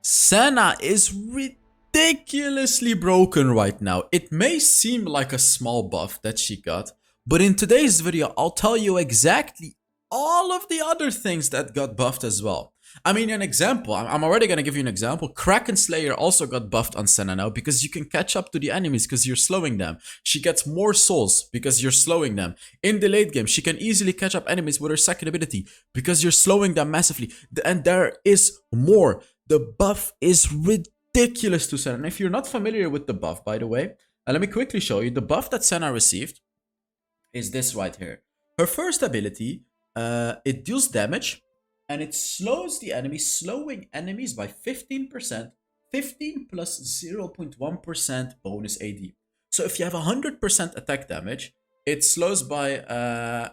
Senna is ridiculously broken right now. It may seem like a small buff that she got, but in today's video, I'll tell you exactly all of the other things that got buffed as well. I mean, an example, I'm already gonna give you an example. Kraken Slayer also got buffed on Senna now because you can catch up to the enemies because you're slowing them. She gets more souls because you're slowing them. In the late game, she can easily catch up enemies with her second ability because you're slowing them massively. And there is more. The buff is ridiculous to Senna. And if you're not familiar with the buff, by the way, let me quickly show you. The buff that Senna received is this right here. Her first ability, it deals damage and it slows the enemy, slowing enemies by 15%, 15 plus 0.1% bonus AD. So if you have 100% attack damage, it slows by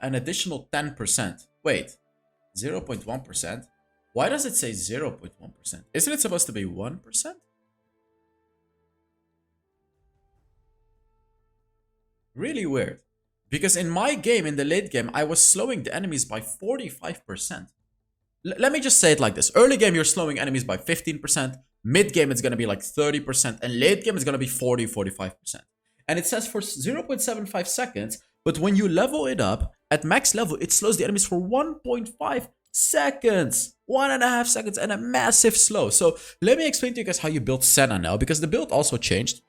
an additional 10%. Wait, 0.1%? Why does it say 0.1%? Isn't it supposed to be 1%? Really weird. Because in my game, in the late game, I was slowing the enemies by 45%. Let me just say it like this. Early game, you're slowing enemies by 15%. Mid game, it's going to be like 30%. And late game, it's going to be 45%. And it says for 0.75 seconds. But when you level it up, at max level, it slows the enemies for 1.5 seconds. 1.5 seconds and a massive slow. So let me explain to you guys how you build Senna now. Because the build also changed.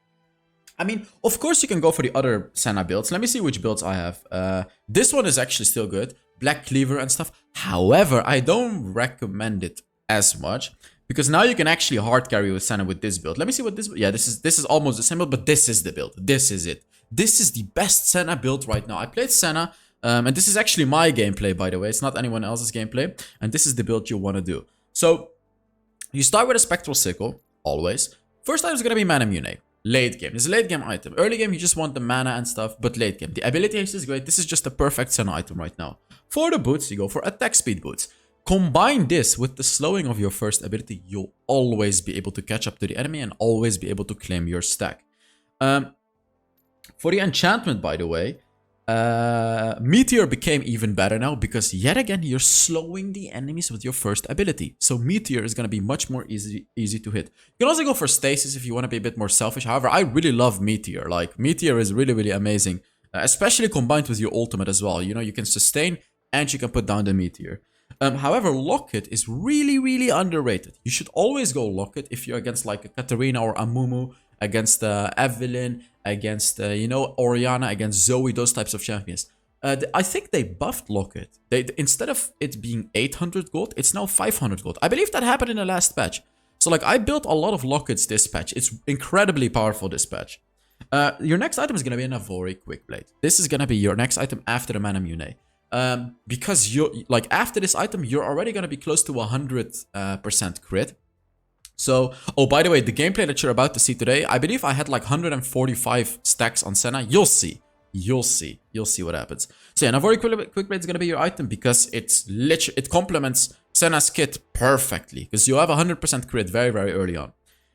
I mean, of course you can go for the other Senna builds. Let me see which builds I have. This one is actually still good. Black Cleaver and stuff. However, I don't recommend it as much. Because now you can actually hard carry with Senna with this build. Let me see what this... Yeah, this is almost the same build, but this is the build. This is it. This is the best Senna build right now. I played Senna, and this is actually my gameplay, by the way. It's not anyone else's gameplay. And this is the build you want to do. So, you start with a Spectral Sickle, always. First item is going to be Mana Mune. Late game. This is a late game item. Early game, you just want the mana and stuff, but late game. The ability haste is great. This is just a perfect Senna item right now. For the boots, you go for attack speed boots. Combine this with the slowing of your first ability, you'll always be able to catch up to the enemy and always be able to claim your stack. For the enchantment, by the way, Meteor became even better now because yet again you're slowing the enemies with your first ability. So Meteor is going to be much more easy to hit. You can also go for Stasis if you want to be a bit more selfish. However, I really love Meteor. Like, Meteor is really amazing, especially combined with your ultimate as well. You know, you can sustain and you can put down the Meteor. However, Locket is really underrated. You should always go Locket if you're against like a Katarina or a Mumu, against Evelyn, against, you know, Oriana, against Zoe, those types of champions. I think they buffed Locket. Instead of it being 800 gold, it's now 500 gold. I believe that happened in the last patch. So, like, I built a lot of Lockets this patch. It's incredibly powerful this patch. Your next item is going to be an Avori Quickblade. This is going to be your next item after the Mana Mune. Because you're, like, after this item, you're already going to be close to 100% crit. So, oh, by the way, the gameplay that you're about to see today, I believe I had like 145 stacks on Senna. You'll see. You'll see what happens. So yeah, Navori Quickblade is going to be your item because it's literally, it complements Senna's kit perfectly. Because you have 100% crit very early on.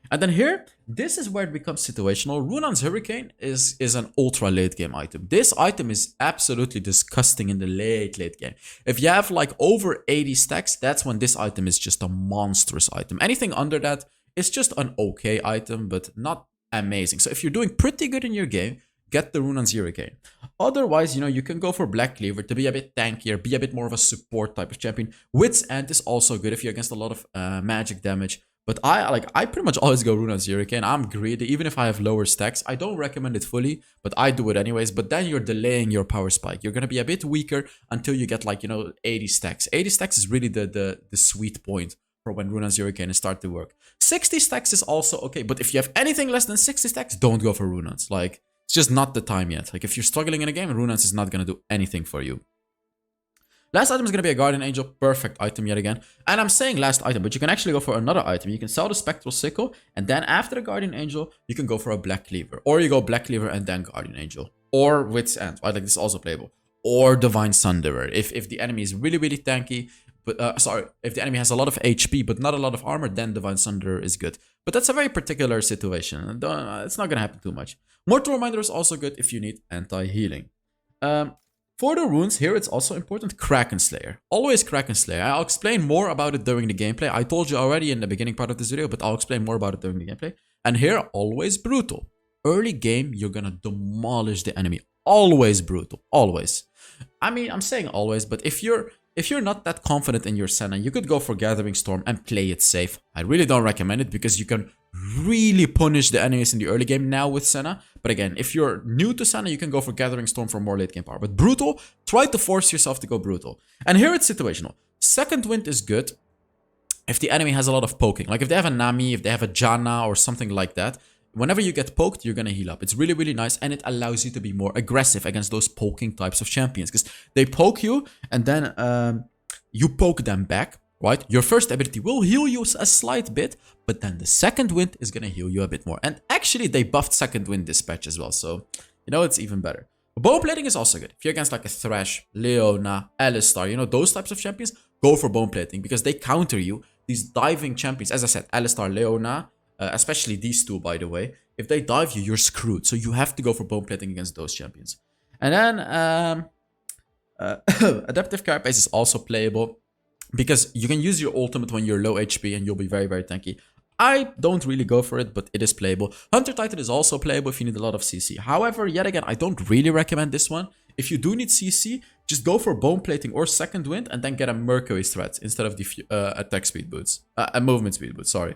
And then here, this is where it becomes situational. Runan's Hurricane is an ultra late game item. This item is absolutely disgusting in the late game. If you have like over 80 stacks, that's when this item is just a monstrous item. Anything under that is just an okay item, but not amazing. So if you're doing pretty good in your game, get the Runan's Hurricane. Otherwise, you know, you can go for Black Cleaver to be a bit tankier, be a bit more of a support type of champion. Wit's End is also good if you're against a lot of magic damage. But I pretty much always go Runan's Hurricane. I'm greedy, even if I have lower stacks. I don't recommend it fully, but I do it anyways. But then you're delaying your power spike. You're going to be a bit weaker until you get like, you know, 80 stacks. 80 stacks is really the sweet point for when Runan's Hurricane start to work. 60 stacks is also okay, but if you have anything less than 60 stacks, don't go for Runan's. Like, it's just not the time yet. Like, if you're struggling in a game, Runan's is not going to do anything for you. Last item is going to be a Guardian Angel. Perfect item yet again. And I'm saying last item, but you can actually go for another item. You can sell the Spectral Sickle, and then after the Guardian Angel, you can go for a Black Cleaver. Or you go Black Cleaver and then Guardian Angel. Or Wit's End, right? Like, this is also playable. Or Divine Sunderer. If the enemy is really tanky, but if the enemy has a lot of HP, but not a lot of armor, then Divine Sunderer is good. But that's a very particular situation. It's not going to happen too much. Mortal Reminder is also good if you need anti-healing. For the runes, here it's also important, Kraken Slayer. Always Kraken Slayer. I'll explain more about it during the gameplay. I told you already in the beginning part of this video, but I'll explain more about it during the gameplay. And here, always brutal. Early game, you're gonna demolish the enemy. Always brutal. Always. I mean, I'm saying always, but if you're not that confident in your Senna, you could go for Gathering Storm and play it safe. I really don't recommend it because you can really punish the enemies in the early game now with Senna. But again, if you're new to Senna, you can go for Gathering Storm for more late game power. But Brutal, try to force yourself to go Brutal. And here it's situational. Second Wind is good if the enemy has a lot of poking. Like if they have a Nami, if they have a Janna or something like that. Whenever you get poked, you're gonna heal up. It's really, really nice, and it allows you to be more aggressive against those poking types of champions. Because they poke you, and then you poke them back, right? Your first ability will heal you a slight bit, but then the second wind is gonna heal you a bit more. And actually, they buffed second wind this patch as well, so you know it's even better. Bone plating is also good. If you're against like a Thresh, Leona, Alistar, you know, those types of champions, go for bone plating because they counter you. These diving champions, as I said, Alistar, Leona, especially these two, by the way, if they dive you, you're screwed. So you have to go for bone plating against those champions. And then Adaptive Carapace is also playable because you can use your ultimate when you're low HP and you'll be very, very tanky. I don't really go for it, but it is playable. Hunter Titan is also playable if you need a lot of CC. However, yet again, I don't really recommend this one. If you do need CC, just go for bone plating or second wind and then get a Mercury threat instead of the attack speed boots. Movement speed boots, sorry.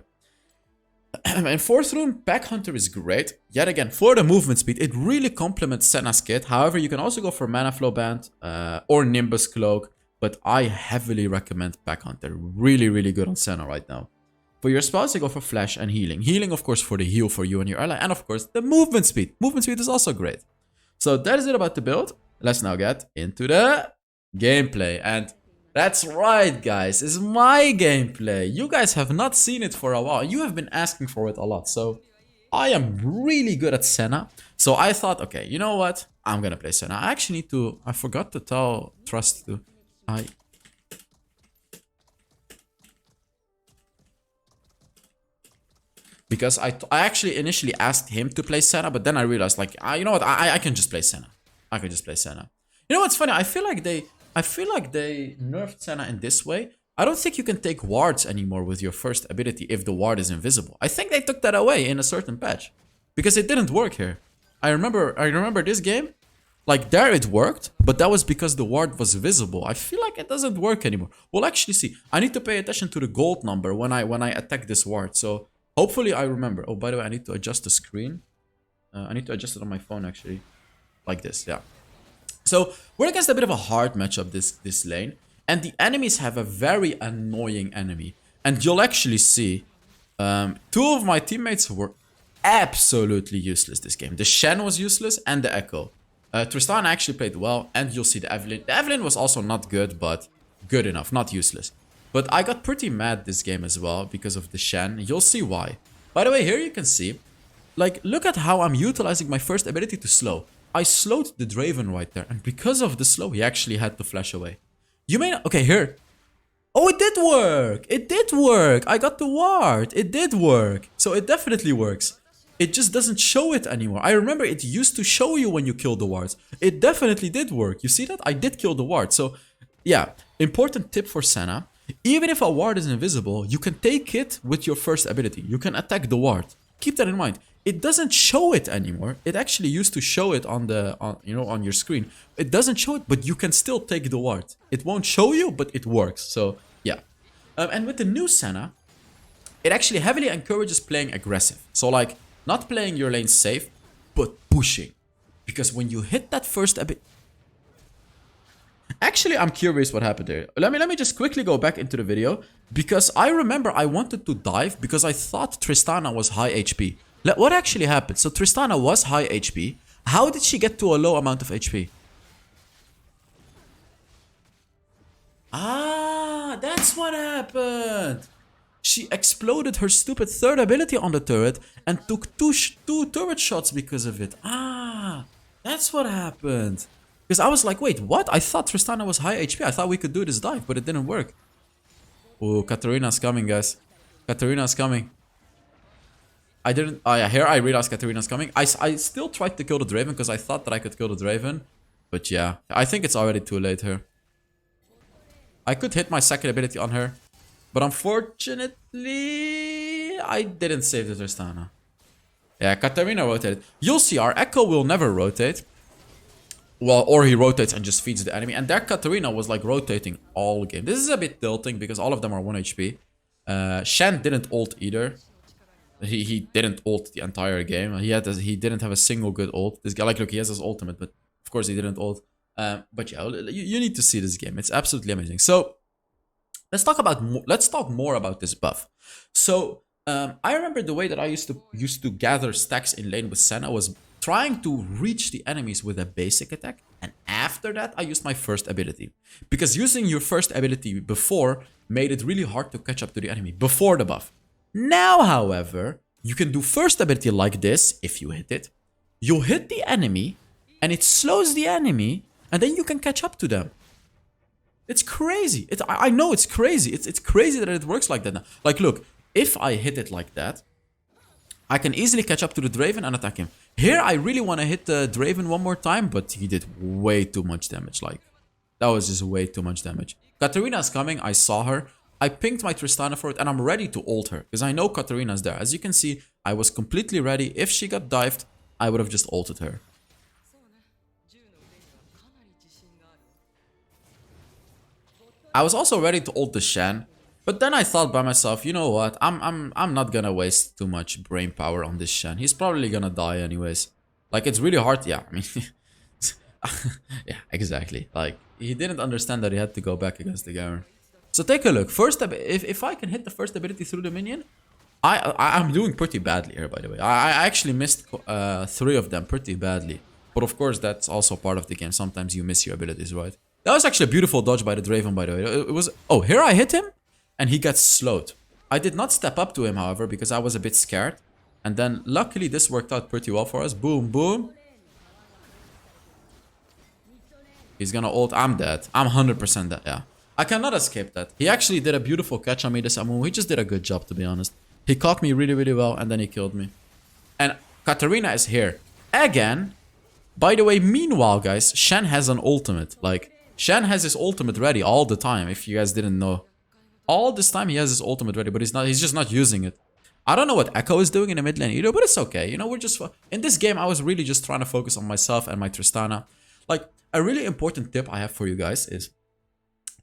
And fourth rune, Pack Hunter is great. Yet again, for the movement speed, it really complements Senna's kit. However, you can also go for Mana Flow Band or Nimbus Cloak. But I heavily recommend Pack Hunter. Really, really good on Senna right now. For your spells, you go for Flash and Healing. Healing, of course, for the heal for you and your ally. And of course, the movement speed. Movement speed is also great. So that is it about the build. Let's now get into the gameplay. And that's right, guys. It's my gameplay. You guys have not seen it for a while. You have been asking for it a lot. So I am really good at Senna. So I thought, okay, you know what? I'm going to play Senna. I actually need to... I forgot to tell Trust to... Because I actually initially asked him to play Senna, but then I realized, like, you know what? I can just play Senna. I can just play Senna. You know what's funny? I feel like they nerfed Senna in this way. I don't think you can take wards anymore with your first ability if the ward is invisible. I think they took that away in a certain patch because it didn't work here. I remember this game, like there it worked, but that was because the ward was visible. I feel like it doesn't work anymore. We'll actually see. I need to pay attention to the gold number when I attack this ward. So hopefully I remember. Oh, by the way, I need to adjust the screen. I need to adjust it on my phone actually, like this. Yeah. So we're against a bit of a hard matchup this lane, and the enemies have a very annoying enemy. And you'll actually see, two of my teammates were absolutely useless this game. The Shen was useless and the Echo. Tristana actually played well, and you'll see the Evelyn. The Evelyn was also not good, but good enough, not useless. But I got pretty mad this game as well because of the Shen. You'll see why. By the way, here you can see, like, look at how I'm utilizing my first ability to slow. I slowed the Draven right there, and because of the slow, he actually had to flash away. You may not... Okay, here. Oh, it did work! It did work! I got the ward! It did work! So it definitely works. It just doesn't show it anymore. I remember it used to show you when you killed the wards. It definitely did work. You see that? I did kill the ward. So, yeah. Important tip for Senna. Even if a ward is invisible, you can take it with your first ability. You can attack the ward. Keep that in mind. It doesn't show it anymore. It actually used to show it on your screen. It doesn't show it, but you can still take the ward. It won't show you, but it works. So yeah. And with the new Senna, it actually heavily encourages playing aggressive. So like not playing your lane safe, but pushing. Because when you hit that first ability... Actually, I'm curious what happened there. Let me just quickly go back into the video. Because I remember I wanted to dive because I thought Tristana was high HP. What actually happened? So Tristana was high HP. How did she get to a low amount of HP? Ah, that's what happened. She exploded her stupid third ability on the turret and took two turret shots because of it. Ah, that's what happened. Because I was like, wait, what? I thought Tristana was high HP. I thought we could do this dive, but it didn't work. Oh, Katarina's coming, guys. Katarina's coming. I didn't... Oh yeah, here I realized Katarina's coming. I still tried to kill the Draven because I thought that I could kill the Draven. But yeah, I think it's already too late here. I could hit my second ability on her. But unfortunately, I didn't save the Tristana. Yeah, Katarina rotated. You'll see our Echo will never rotate. Well, or he rotates and just feeds the enemy. And that Katarina was like rotating all game. This is a bit tilting because all of them are 1 HP. Shen didn't ult either. He didn't ult the entire game. He didn't have a single good ult. This guy, like, look, he has his ultimate, but of course he didn't ult. But yeah, you need to see this game. It's absolutely amazing. So let's talk more about this buff. So I remember the way that I used to gather stacks in lane with Senna was trying to reach the enemies with a basic attack, and after that I used my first ability. Because using your first ability before made it really hard to catch up to the enemy before the buff. Now, however, you can do first ability like this. If you hit it, you hit the enemy and it slows the enemy, and then you can catch up to them. It's crazy. I know it's crazy. It's crazy that it works like that now. Like, look, if I hit it like that, I can easily catch up to the Draven and attack him. Here, I really want to hit the Draven one more time, but he did way too much damage. Like, that was just way too much damage. Katarina is coming. I saw her. I pinged my Tristana for it, and I'm ready to ult her, because I know Katarina's there. As you can see, I was completely ready. If she got dived, I would have just ulted her. I was also ready to ult the Shen, but then I thought by myself, you know what? I'm not gonna waste too much brain power on this Shen. He's probably gonna die anyways. Like, it's really hard. Yeah, I mean, yeah, exactly. Like, he didn't understand that he had to go back against the Garen. So take a look. First, if I can hit the first ability through the minion, I'm doing pretty badly here, by the way. I actually missed 3 of them pretty badly. But of course, that's also part of the game. Sometimes you miss your abilities, right? That was actually a beautiful dodge by the Draven, by the way. It was... Oh, here I hit him, and he gets slowed. I did not step up to him, however, because I was a bit scared. And then, luckily, this worked out pretty well for us. Boom, boom. He's gonna ult. I'm dead. I'm 100% dead, yeah. I cannot escape that. He actually did a beautiful catch on me this Amumu. He just did a good job, to be honest. He caught me really, really well, and then he killed me. And Katarina is here. Again. By the way, meanwhile, guys, Shen has an ultimate. Like, Shen has his ultimate ready all the time, if you guys didn't know. All this time he has his ultimate ready, but he's just not using it. I don't know what Echo is doing in the mid lane either, but it's okay. You know, we're just... In this game, I was really just trying to focus on myself and my Tristana. Like, a really important tip I have for you guys is...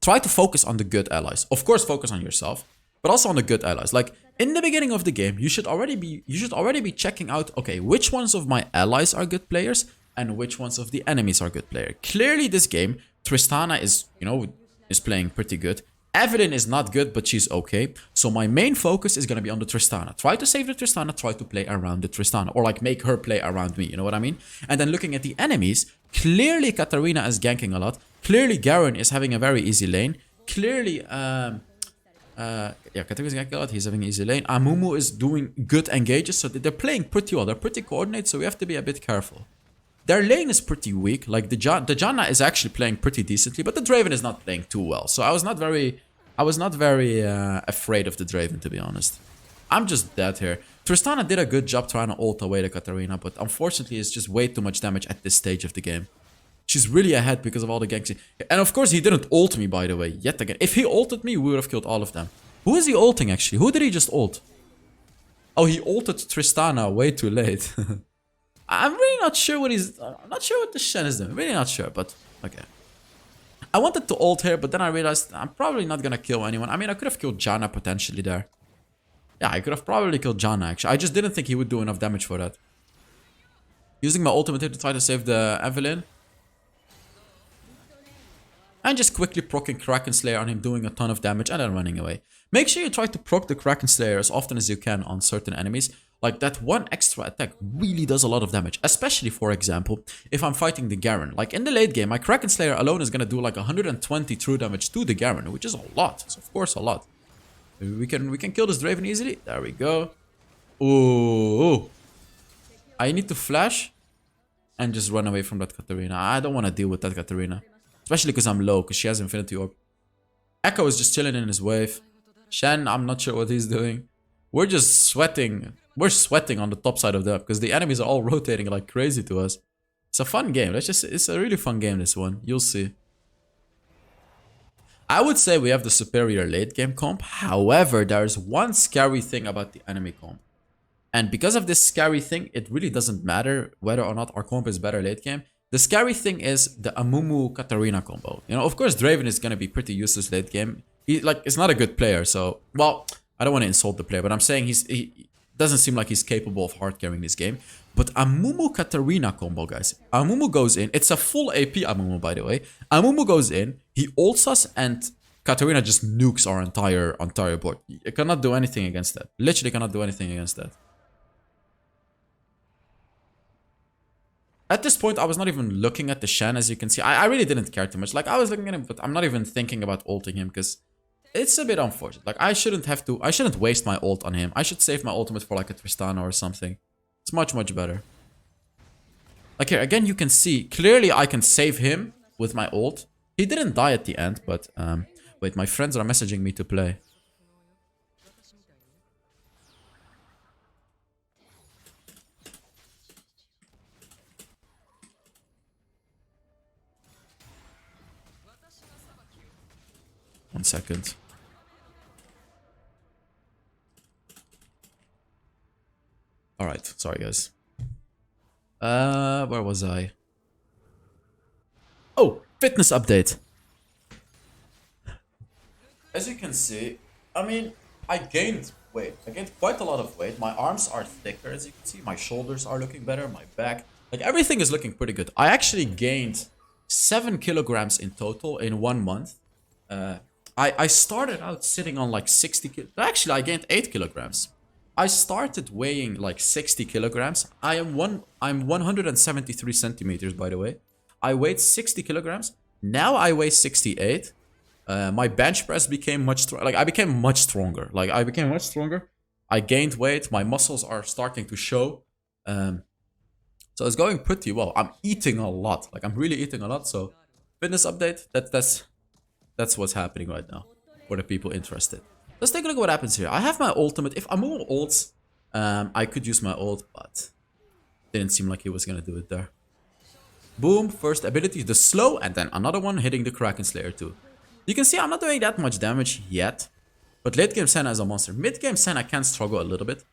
Try to focus on the good allies. Of course, focus on yourself, but also on the good allies. Like, in the beginning of the game, you should already be checking out, okay, which ones of my allies are good players and which ones of the enemies are good players. Clearly, this game, Tristana is, you know, is playing pretty good. Evelyn is not good, but she's okay. So my main focus is going to be on the Tristana. Try to save the Tristana, try to play around the Tristana. Or like make her play around me, you know what I mean? And then looking at the enemies, clearly Katarina is ganking a lot. Clearly Garen is having a very easy lane. Clearly, yeah, Katarina is ganking a lot. He's having an easy lane. Amumu is doing good engages. So they're playing pretty well. They're pretty coordinated, so we have to be a bit careful. Their lane is pretty weak. Like the Janna is actually playing pretty decently, but the Draven is not playing too well. So I was not very afraid of the Draven, to be honest. I'm just dead here. Tristana did a good job trying to ult away the Katarina, but unfortunately it's just way too much damage at this stage of the game. She's really ahead because of all the ganks. And of course he didn't ult me, by the way, yet again. If he ulted me, we would have killed all of them. Who is he ulting actually? Who did he just ult? Oh, he ulted Tristana way too late. I'm really not sure what I'm not sure what the Shen is doing. Really not sure, but okay. I wanted to ult here, but then I realized I'm probably not gonna kill anyone. I mean, I could have killed Janna potentially there. Yeah, I could have probably killed Janna actually. I just didn't think he would do enough damage for that. Using my ultimate here to try to save the Evelyn. And just quickly proccing Kraken Slayer on him, doing a ton of damage and then running away. Make sure you try to proc the Kraken Slayer as often as you can on certain enemies. Like, that one extra attack really does a lot of damage. Especially, for example, if I'm fighting the Garen. Like, in the late game, my Kraken Slayer alone is going to do like 120 true damage to the Garen, which is a lot. It's of course a lot. We can kill this Draven easily. There we go. Ooh. I need to flash and just run away from that Katarina. I don't want to deal with that Katarina. Especially because I'm low, because she has Infinity Orb. Echo is just chilling in his wave. Shen, I'm not sure what he's doing. We're just sweating. We're sweating on the top side of that because the enemies are all rotating like crazy to us. It's a fun game. It's a really fun game, this one. You'll see. I would say we have the superior late game comp. However, there's one scary thing about the enemy comp. And because of this scary thing, it really doesn't matter whether or not our comp is better late game. The scary thing is the Amumu Katarina combo. You know, of course, Draven is going to be pretty useless late game. He, like, is not a good player, so... Well, I don't want to insult the player, but I'm saying he doesn't seem like he's capable of hard carrying this game. But Amumu Katarina combo, guys. Amumu goes in. It's a full AP Amumu, by the way. Amumu goes in. He ults us, and Katarina just nukes our entire board. You cannot do anything against that. Literally cannot do anything against that. At this point, I was not even looking at the Shen, as you can see. I really didn't care too much. Like, I was looking at him, but I'm not even thinking about ulting him, because it's a bit unfortunate. Like, I shouldn't waste my ult on him. I should save my ultimate for, like, a Tristana or something. It's much, much better. Like, here, again, you can see, clearly I can save him with my ult. He didn't die at the end, but, wait, my friends are messaging me to play. 1 second. Alright, sorry guys. Where was I? Oh, fitness update. As you can see, I mean, I gained weight. I gained quite a lot of weight. My arms are thicker, as you can see. My shoulders are looking better. My back. Like, everything is looking pretty good. I actually gained 7 kilograms in total in 1 month. I started out sitting on like 60 kilograms. Actually, I gained 8 kilograms. I started weighing like 60 kilograms. I'm 173 centimeters, by the way. I weighed 60 kilograms. Now I weigh 68. My bench press became much stronger. Like, I became much stronger. I gained weight. My muscles are starting to show. So it's going pretty well. I'm eating a lot. Like, I'm really eating a lot. So, fitness update. That's what's happening right now for the people interested. Let's take a look at what happens here. I have my ultimate. If Amumu ults, I could use my ult, but didn't seem like he was gonna do it there. Boom, first ability, the slow, and then another one hitting the Kraken Slayer too. You can see I'm not doing that much damage yet, but late game Senna is a monster. Mid game Senna can struggle a little bit.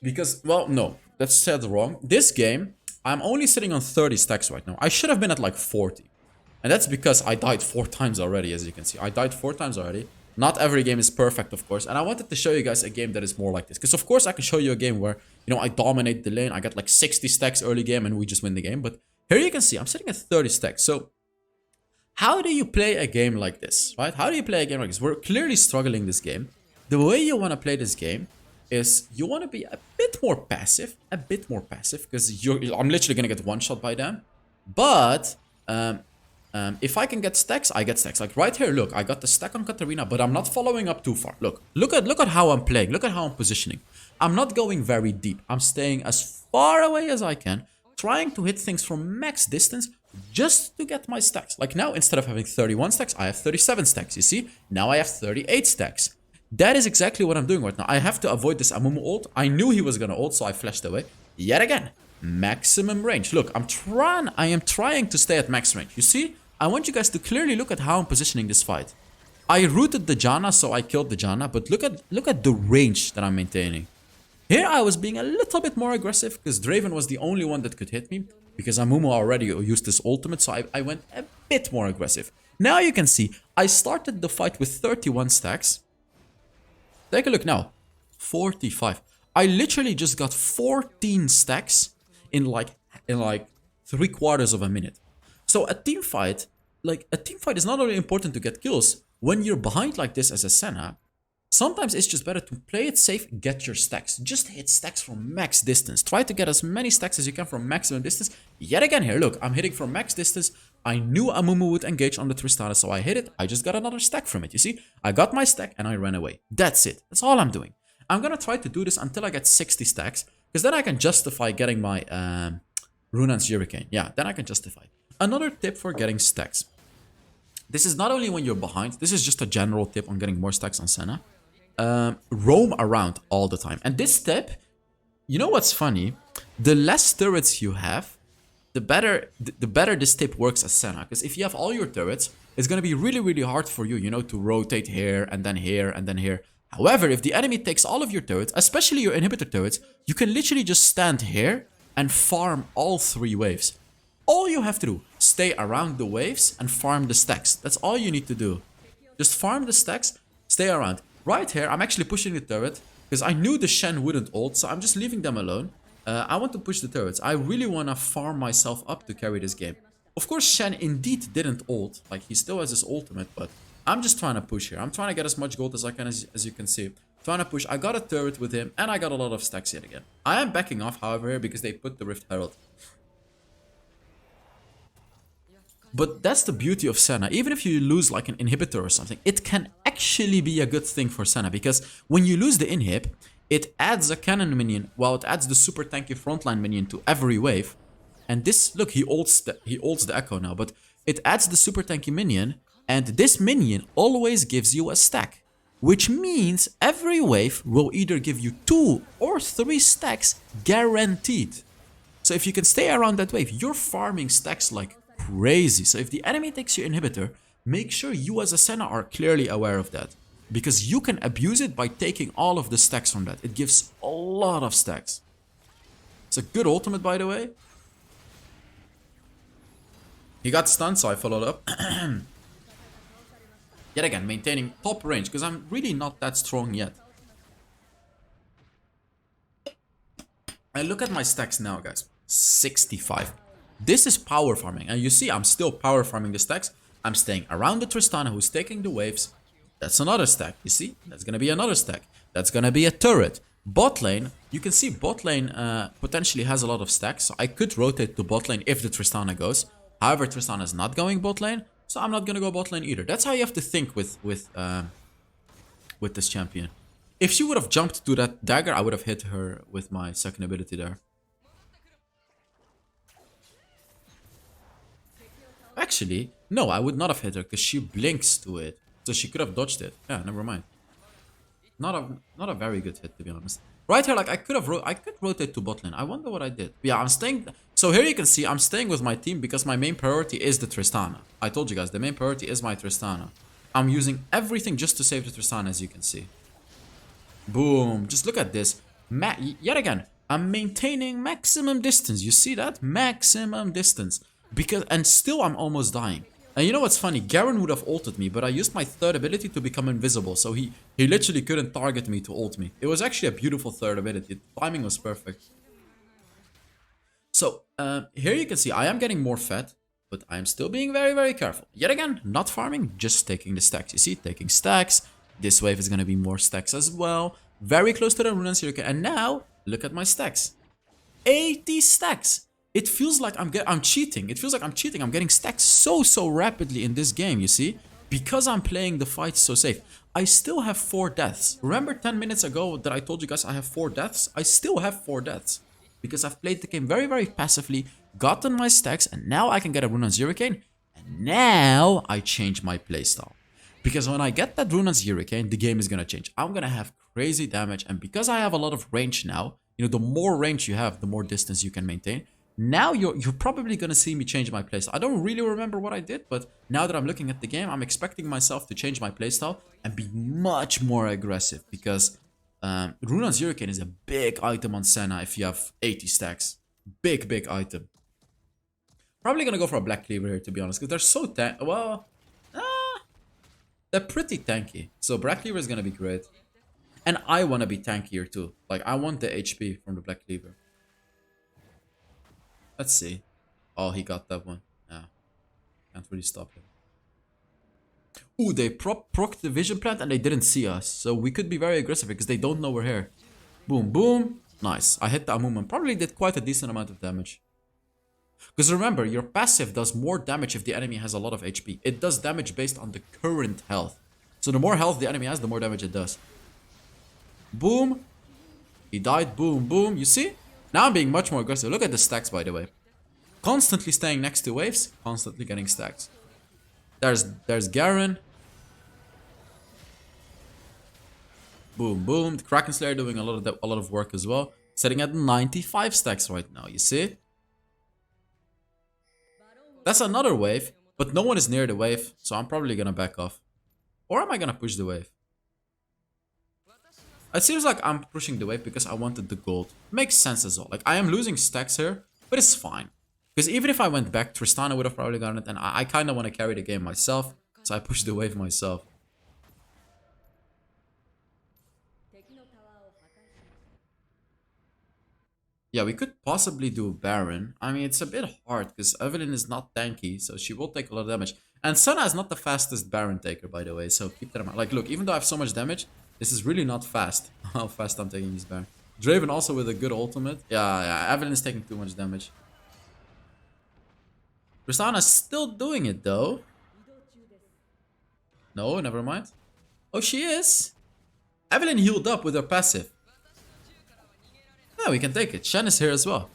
Because, well, no, that's said wrong. This game, I'm only sitting on 30 stacks right now. I should have been at like 40. And that's because I died 4 times already, as you can see. I died 4 times already. Not every game is perfect, of course. And I wanted to show you guys a game that is more like this. Because, of course, I can show you a game where, you know, I dominate the lane. I get like 60 stacks early game and we just win the game. But here you can see, I'm sitting at 30 stacks. So, how do you play a game like this, right? How do you play a game like this? We're clearly struggling this game. The way you want to play this game is you want to be a bit more passive. Because I'm literally going to get one-shot by them. But... if I can get stacks, I get stacks. Like right here, look, I got the stack on Katarina, but I'm not following up too far. Look at how I'm playing. Look at how I'm positioning. I'm not going very deep. I'm staying as far away as I can, trying to hit things from max distance just to get my stacks. Like now, instead of having 31 stacks, I have 37 stacks. You see? Now I have 38 stacks. That is exactly what I'm doing right now. I have to avoid this Amumu ult. I knew he was gonna ult, so I flashed away. Yet again, maximum range. Look, I am trying to stay at max range. You see? I want you guys to clearly look at how I'm positioning this fight. I rooted the Janna, so I killed the Janna, but look at the range that I'm maintaining. Here I was being a little bit more aggressive because Draven was the only one that could hit me because Amumu already used his ultimate, so I went a bit more aggressive. Now you can see I started the fight with 31 stacks. Take a look now. 45. I literally just got 14 stacks in like 3/4 of a minute. So a team fight is not only important to get kills. When you're behind like this as a Senna, sometimes it's just better to play it safe, get your stacks. Just hit stacks from max distance. Try to get as many stacks as you can from maximum distance. Yet again here, look, I'm hitting from max distance. I knew Amumu would engage on the Tristana, so I hit it. I just got another stack from it, you see? I got my stack and I ran away. That's it. That's all I'm doing. I'm gonna try to do this until I get 60 stacks, because then I can justify getting my Runan's Hurricane. Yeah, then I can justify. Another tip for getting stacks. This is not only when you're behind, this is just a general tip on getting more stacks on Senna. Roam around all the time. And this tip, you know what's funny? The less turrets you have, the better this tip works as Senna. Because if you have all your turrets, it's gonna be really, really hard for you, you know, to rotate here and then here and then here. However, if the enemy takes all of your turrets, especially your inhibitor turrets, you can literally just stand here and farm all 3 waves. All you have to do, stay around the waves and farm the stacks. That's all you need to do. Just farm the stacks, stay around. Right here, I'm actually pushing the turret because I knew the Shen wouldn't ult, so I'm just leaving them alone. I want to push the turrets. I really want to farm myself up to carry this game. Of course, Shen indeed didn't ult. Like, he still has his ultimate, but I'm just trying to push here. I'm trying to get as much gold as I can, as you can see. Trying to push. I got a turret with him, and I got a lot of stacks yet again. I am backing off, however, here because they put the Rift Herald. But that's the beauty of Senna. Even if you lose like an inhibitor or something, it can actually be a good thing for Senna. Because when you lose the inhib, it adds a cannon minion. Well, it adds the super tanky frontline minion to every wave. And this, look, he ults the Echo now. But it adds the super tanky minion. And this minion always gives you a stack. Which means every wave will either give you 2 or 3 stacks guaranteed. So if you can stay around that wave, you're farming stacks like crazy. So if the enemy takes your inhibitor, make sure you as a Senna are clearly aware of that. Because you can abuse it by taking all of the stacks from that. It gives a lot of stacks. It's a good ultimate, by the way. He got stunned, so I followed up. Yet again, maintaining top range, because I'm really not that strong yet. I look at my stacks now, guys. 65. This is power farming. And you see, I'm still power farming the stacks. I'm staying around the Tristana, who's taking the waves. That's another stack. You see? That's going to be another stack. That's going to be a turret. Bot lane, you can see bot lane potentially has a lot of stacks. So I could rotate to bot lane if the Tristana goes. However, Tristana is not going bot lane. So I'm not going to go bot lane either. That's how you have to think with this champion. If she would have jumped to that dagger, I would have hit her with my second ability there. Actually, no, I would not have hit her because she blinks to it. So she could have dodged it. Yeah, never mind. Not a very good hit, to be honest. Right here, like I could rotate to bot lane. I wonder what I did. Yeah, I'm staying. So here you can see I'm staying with my team because my main priority is the Tristana. I told you guys, the main priority is my Tristana. I'm using everything just to save the Tristana, as you can see. Boom. Just look at this. Yet again, I'm maintaining maximum distance. You see that? Maximum distance. And still I'm almost dying. And you know what's funny? Garen would have ulted me, but I used my third ability to become invisible. So he literally couldn't target me to ult me. It was actually a beautiful third ability. The timing was perfect. So here you can see I am getting more fed, but I'm still being very, very careful. Yet again, not farming, just taking the stacks. You see, taking stacks. This wave is going to be more stacks as well. Very close to the runes here. And now, look at my stacks. 80 stacks. It feels like I'm cheating. It feels like I'm cheating. I'm getting stacks so rapidly in this game, you see? Because I'm playing the fight so safe. I still have 4 deaths. Remember 10 minutes ago that I told you guys I have 4 deaths? I still have 4 deaths. Because I've played the game very, very passively, gotten my stacks, and now I can get a rune on Hurricane. And now I change my playstyle. Because when I get that rune on Hurricane, the game is going to change. I'm going to have crazy damage. And because I have a lot of range now, you know, the more range you have, the more distance you can maintain. Now you're probably going to see me change my playstyle. I don't really remember what I did, but now that I'm looking at the game, I'm expecting myself to change my playstyle and be much more aggressive. Because rune on Hurricane is a big item on Senna if you have 80 stacks. Big item. Probably going to go for a Black Cleaver here, to be honest, because they're so they're pretty tanky. So Black Cleaver is going to be great. And I want to be tankier too. Like, I want the HP from the Black Cleaver. Let's see. Oh, he got that one. Yeah. Can't really stop him. Ooh, they procced the vision plant and they didn't see us. So we could be very aggressive because they don't know we're here. Boom, boom. Nice. I hit the Amumu and probably did quite a decent amount of damage. Because remember, your passive does more damage if the enemy has a lot of HP. It does damage based on the current health. So the more health the enemy has, the more damage it does. Boom. He died. Boom, boom. You see? Now I'm being much more aggressive. Look at the stacks, by the way. Constantly staying next to waves. Constantly getting stacks. There's Garen. Boom, boom. The Kraken Slayer doing a lot of work as well. Sitting at 95 stacks right now. You see? That's another wave, but no one is near the wave, so I'm probably gonna back off. Or am I gonna push the wave? It seems like I'm pushing the wave because I wanted the gold. Makes sense as well. Like, I am losing stacks here, but it's fine. Because even if I went back, Tristana would have probably gotten it, and I kind of want to carry the game myself, so I pushed the wave myself. Yeah, we could possibly do Baron. I mean, it's a bit hard because Evelyn is not tanky, so she will take a lot of damage. And Senna is not the fastest Baron taker, by the way, so keep that in mind. Like, look, even though I have so much damage, this is really not fast, how fast I'm taking these Baron. Draven also with a good ultimate. Yeah, Evelyn is taking too much damage. Tristana's still doing it, though. No, never mind. Oh, she is. Evelyn healed up with her passive. Yeah, we can take it. Shen is here as well.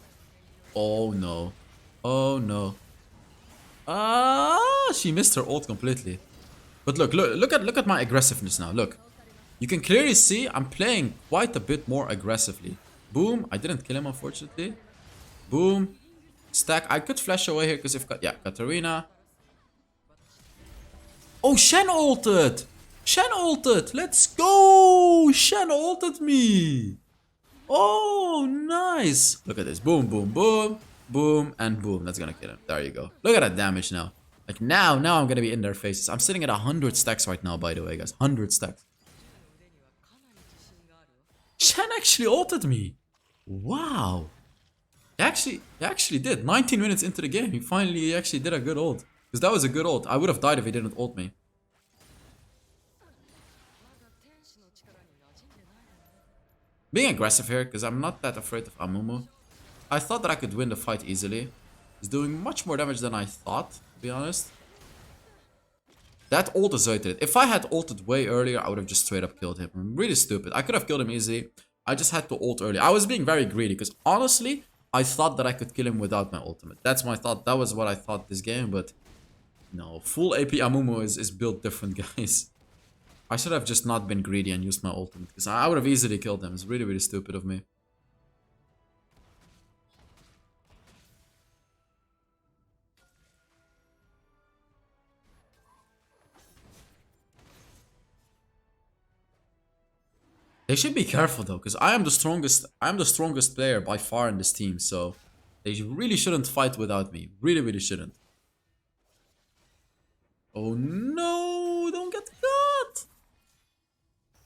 Oh no. Oh no. Ah, she missed her ult completely. But look at my aggressiveness now. Look. You can clearly see I'm playing quite a bit more aggressively. Boom. I didn't kill him, unfortunately. Boom. Stack. I could flash away here because if... Yeah, Katarina. Oh, Shen ulted. Shen ulted. Let's go. Shen ulted me. Oh, nice. Look at this. Boom, boom, boom, boom, and boom. That's gonna kill him. There you go. Look at that damage now. Like, now I'm gonna be in their faces. I'm sitting at 100 stacks right now, by the way, guys. 100 stacks. Shen actually ulted me. Wow. He actually did. 19 minutes into the game, he actually did a good ult. Because that was a good ult. I would have died if he didn't ult me. Being aggressive here, because I'm not that afraid of Amumu. I thought that I could win the fight easily. He's doing much more damage than I thought, to be honest. That ult deserted it. If I had ulted way earlier, I would have just straight up killed him. I'm really stupid. I could have killed him easily. I just had to ult early. I was being very greedy, because honestly, I thought that I could kill him without my ultimate. That's my thought. That was what I thought this game, but... No, full AP Amumu is built different, guys. I should have just not been greedy and used my ultimate, because I would have easily killed them. It's really, really stupid of me. They should be careful though, because I am the strongest player by far in this team, so they really shouldn't fight without me. Really, really shouldn't. Oh no, don't get caught!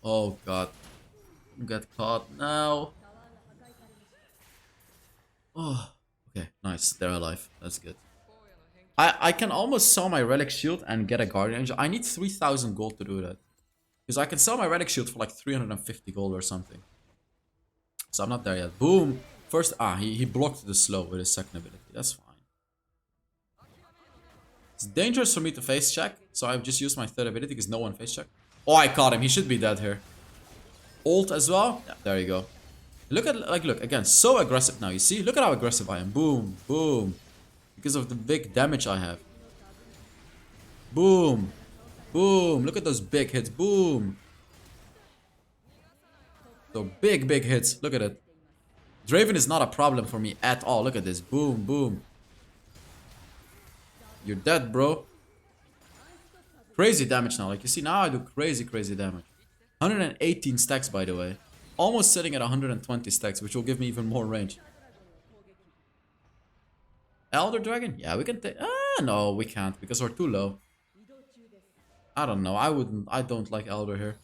Oh god. Get caught now. Oh, okay, nice. They're alive. That's good. I can almost sell my relic shield and get a guardian angel. I need 3,000 gold to do that. Because I can sell my relic shield for like 350 gold or something. So I'm not there yet. Boom. First, he blocked the slow with his second ability. That's fine. It's dangerous for me to face check. So I've just used my third ability because no one face check. Oh, I caught him. He should be dead here. Ult as well. Yeah, there you go. Look at, like, look, again, so aggressive now. You see? Look at how aggressive I am. Boom, boom. Because of the big damage I have. Boom. Boom. Look at those big hits. Boom. So big, big hits. Look at it. Draven is not a problem for me at all. Look at this. Boom, boom. You're dead, bro. Crazy damage now. Like, you see, now I do crazy, crazy damage. 118 stacks, by the way. Almost sitting at 120 stacks, which will give me even more range. Elder Dragon? Yeah, we can take... no, we can't, because we're too low. I don't know. I don't like Elder here.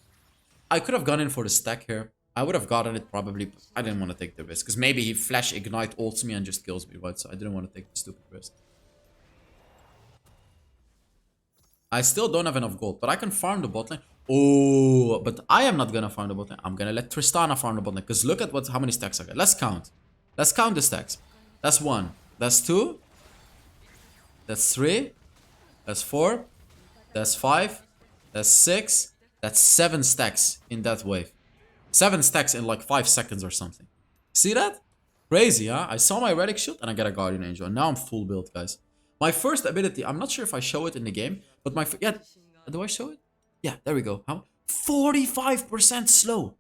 I could have gone in for the stack here. I would have gotten it probably, but I didn't want to take the risk. Because maybe he flash ignite ults me and just kills me, right? So I didn't want to take the stupid risk. I still don't have enough gold, but I can farm the bot lane. Oh, but I am not gonna farm the bot lane. I'm gonna let Tristana farm the bot lane. Because look at how many stacks I got. Let's count. Let's count the stacks. That's 1. That's 2. That's 3. That's 4. That's 5. That's 6. That's 7 stacks in that wave. 7 stacks in like 5 seconds or something. See that? Crazy, huh? I saw my relic shield and I got a guardian angel. And now I'm full build, guys. My first ability, I'm not sure if I show it in the game, but my... Yeah, do I show it? Yeah, there we go. How? 45% slow.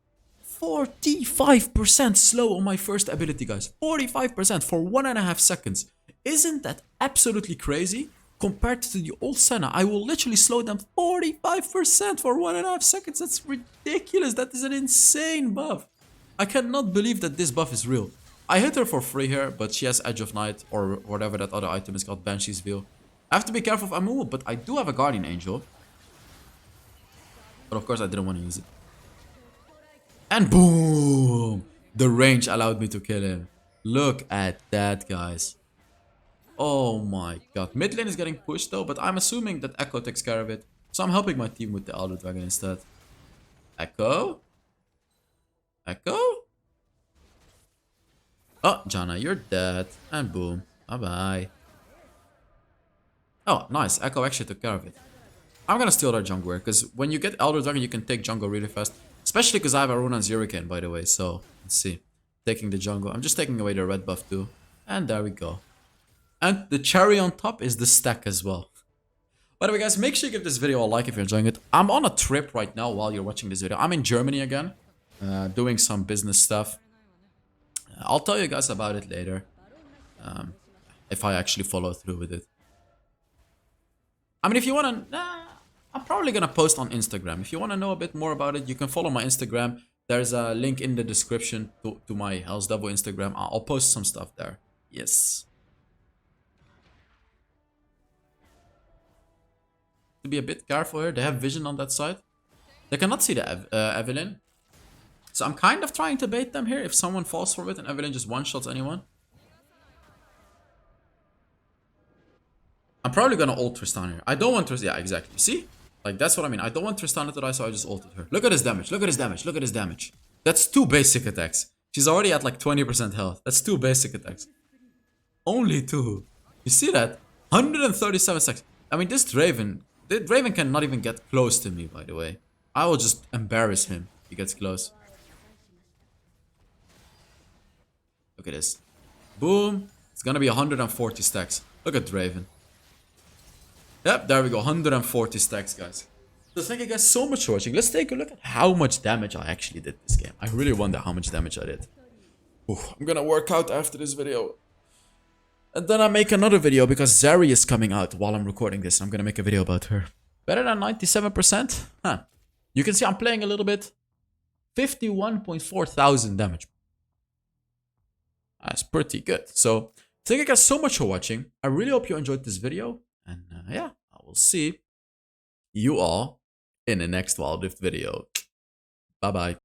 45% slow on my first ability, guys. 45% for 1.5 seconds. Isn't that absolutely crazy? Compared to the old Senna, I will literally slow them 45% for 1.5 seconds. That's ridiculous. That is an insane buff. I cannot believe that this buff is real. I hit her for free here, but she has Edge of Night or whatever that other item is called, Banshee's Veil. I have to be careful of Amumu, but I do have a Guardian Angel. But of course I didn't want to use it. And boom! The range allowed me to kill him. Look at that, guys. Oh my god. Mid lane is getting pushed though, but I'm assuming that Echo takes care of it. So I'm helping my team with the Elder Dragon instead. Echo? Echo? Oh, Janna, you're dead. And boom. Bye-bye. Oh, nice. Echo actually took care of it. I'm gonna steal their jungler, because when you get Elder Dragon, you can take jungle really fast. Especially because I have Aruna and Zerican, by the way. So, let's see. Taking the jungle. I'm just taking away the red buff too. And there we go. And the cherry on top is the stack as well. By the way, guys, make sure you give this video a like if you're enjoying it. I'm on a trip right now while you're watching this video. I'm in Germany again. Doing some business stuff. I'll tell you guys about it later. If I actually follow through with it. I mean, if you want to... I'm probably going to post on Instagram. If you want to know a bit more about it, you can follow my Instagram. There's a link in the description to my HellsDevil Instagram. I'll post some stuff there. Yes. To be a bit careful here. They have vision on that side. They cannot see the Evelynn. So I'm kind of trying to bait them here. If someone falls for it and Evelynn just one-shots anyone. I'm probably gonna ult Tristana here. I don't want Tristana. Yeah, exactly. See? Like, that's what I mean. I don't want Tristana to die, so I just ulted her. Look at his damage. Look at his damage. Look at his damage. That's 2 basic attacks. She's already at like 20% health. That's 2 basic attacks. Only 2. You see that? 137 seconds. I mean, this Draven... The Draven cannot even get close to me, by the way. I will just embarrass him if he gets close. Look at this. Boom. It's gonna be 140 stacks. Look at Draven. Yep, there we go. 140 stacks, guys. So thank you guys so much for watching. Let's take a look at how much damage I actually did this game. I really wonder how much damage I did. Ooh, I'm gonna work out after this video. And then I make another video because Zeri is coming out while I'm recording this. I'm gonna make a video about her. Better than 97%? Huh. You can see I'm playing a little bit. 51.4 thousand damage. That's pretty good. So, thank you guys so much for watching. I really hope you enjoyed this video. And yeah, I will see you all in the next Wild Rift video. Bye-bye.